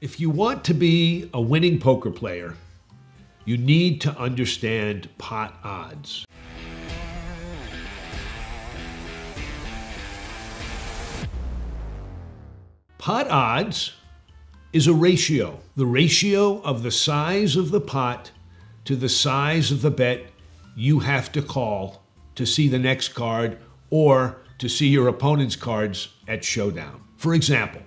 If you want to be a winning poker player, you need to understand pot odds. Pot odds is a ratio, the ratio of the size of the pot to the size of the bet you have to call to see the next card or to see your opponent's cards at showdown. For example,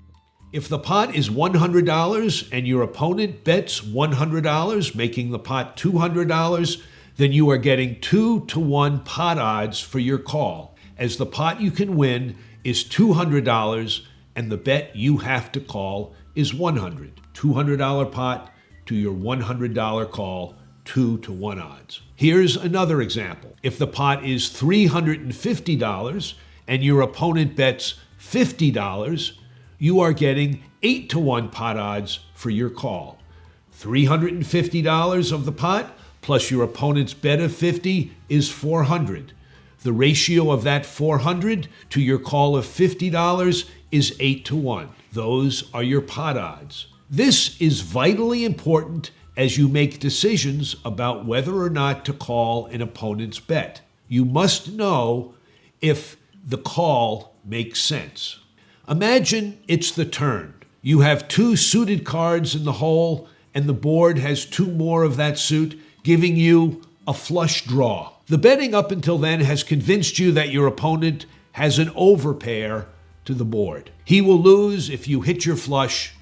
if the pot is $100 and your opponent bets $100, making the pot $200, then you are getting 2-to-1 pot odds for your call, as the pot you can win is $200 and the bet you have to call is $100. $200 pot to your $100 call, 2-to-1 odds. Here's another example. If the pot is $350 and your opponent bets $50, you are getting 8-to-1 pot odds for your call. $350 of the pot plus your opponent's bet of $50 is $400. The ratio of that $400 to your call of $50 is 8-to-1. Those are your pot odds. This is vitally important as you make decisions about whether or not to call an opponent's bet. You must know if the call makes sense. Imagine it's the turn. You have 2 suited cards in the hole, and the board has 2 more of that suit, giving you a flush draw. The betting up until then has convinced you that your opponent has an overpair to the board. He will lose if you hit your flush,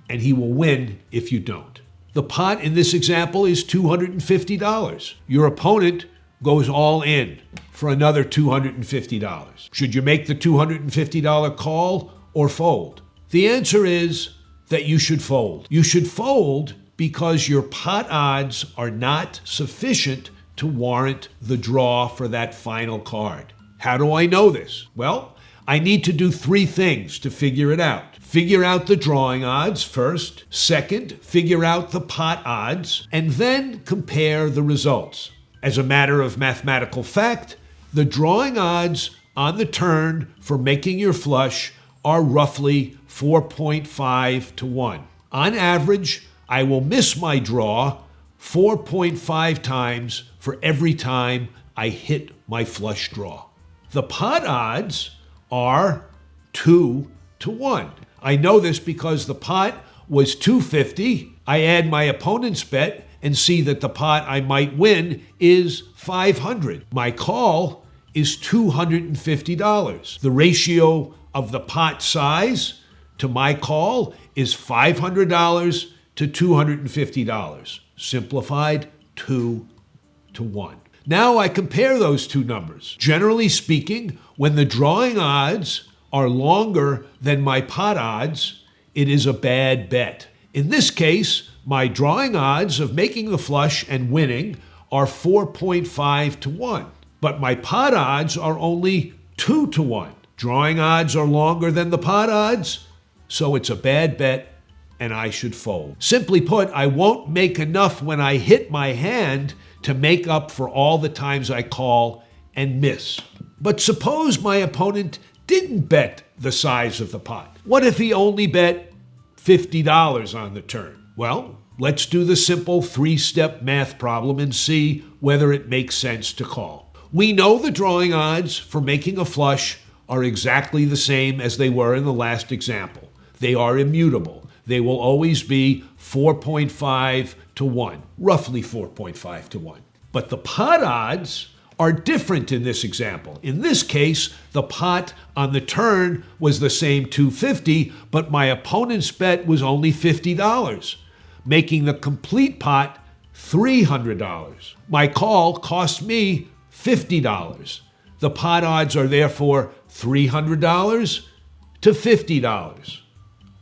and he will win if you don't. The pot in this example is $250. Your opponent goes all in for another $250. Should you make the $250 call or fold? The answer is that you should fold. You should fold because your pot odds are not sufficient to warrant the draw for that final card. How do I know this? Well, I need to do 3 things to figure it out. Figure out the drawing odds first. Second, figure out the pot odds, and then compare the results. As a matter of mathematical fact, the drawing odds on the turn for making your flush are roughly 4.5-to-1. On average, I will miss my draw 4.5 times for every time I hit my flush draw. The pot odds are 2-to-1. I know this because the pot was $250. I add my opponent's bet and see that the pot I might win is $500. My call is $250. The ratio of the pot size to my call is $500 to $250. Simplified, 2-to-1. Now I compare those 2 numbers. Generally speaking, when the drawing odds are longer than my pot odds, it is a bad bet. In this case, my drawing odds of making the flush and winning are 4.5-to-1, but my pot odds are only 2-to-1. Drawing odds are longer than the pot odds, so it's a bad bet and I should fold. Simply put, I won't make enough when I hit my hand to make up for all the times I call and miss. But suppose my opponent didn't bet the size of the pot. What if he only bet $50 on the turn? Well, let's do the simple 3-step math problem and see whether it makes sense to call. We know the drawing odds for making a flush are exactly the same as they were in the last example. They are immutable. They will always be 4.5-to-1, roughly 4.5-to-1. But the pot odds are different in this example. In this case, the pot on the turn was the same $250, but my opponent's bet was only $50, making the complete pot $300. My call cost me $50. The pot odds are therefore $300 to $50,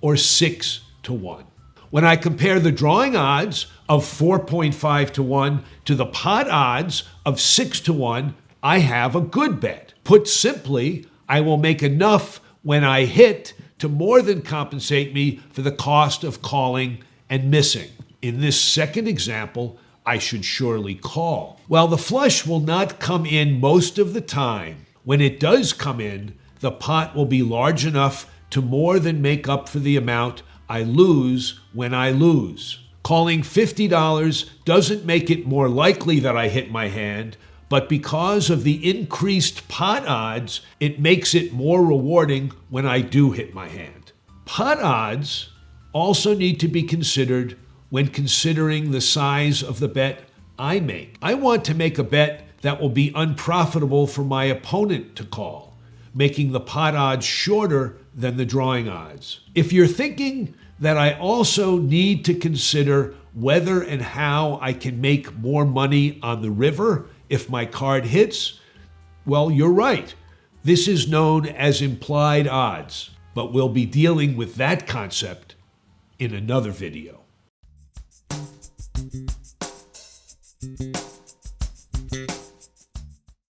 or 6-to-1. When I compare the drawing odds of 4.5-to-1 to the pot odds of 6-to-1, I have a good bet. Put simply, I will make enough when I hit to more than compensate me for the cost of calling and missing. In this second example, I should surely call. While the flush will not come in most of the time, when it does come in, the pot will be large enough to more than make up for the amount I lose when I lose. Calling $50 doesn't make it more likely that I hit my hand, but because of the increased pot odds, it makes it more rewarding when I do hit my hand. Pot odds also need to be considered when considering the size of the bet I make. I want to make a bet that will be unprofitable for my opponent to call, making the pot odds shorter than the drawing odds. If you're thinking that I also need to consider whether and how I can make more money on the river if my card hits, well, you're right. This is known as implied odds, but we'll be dealing with that concept in another video.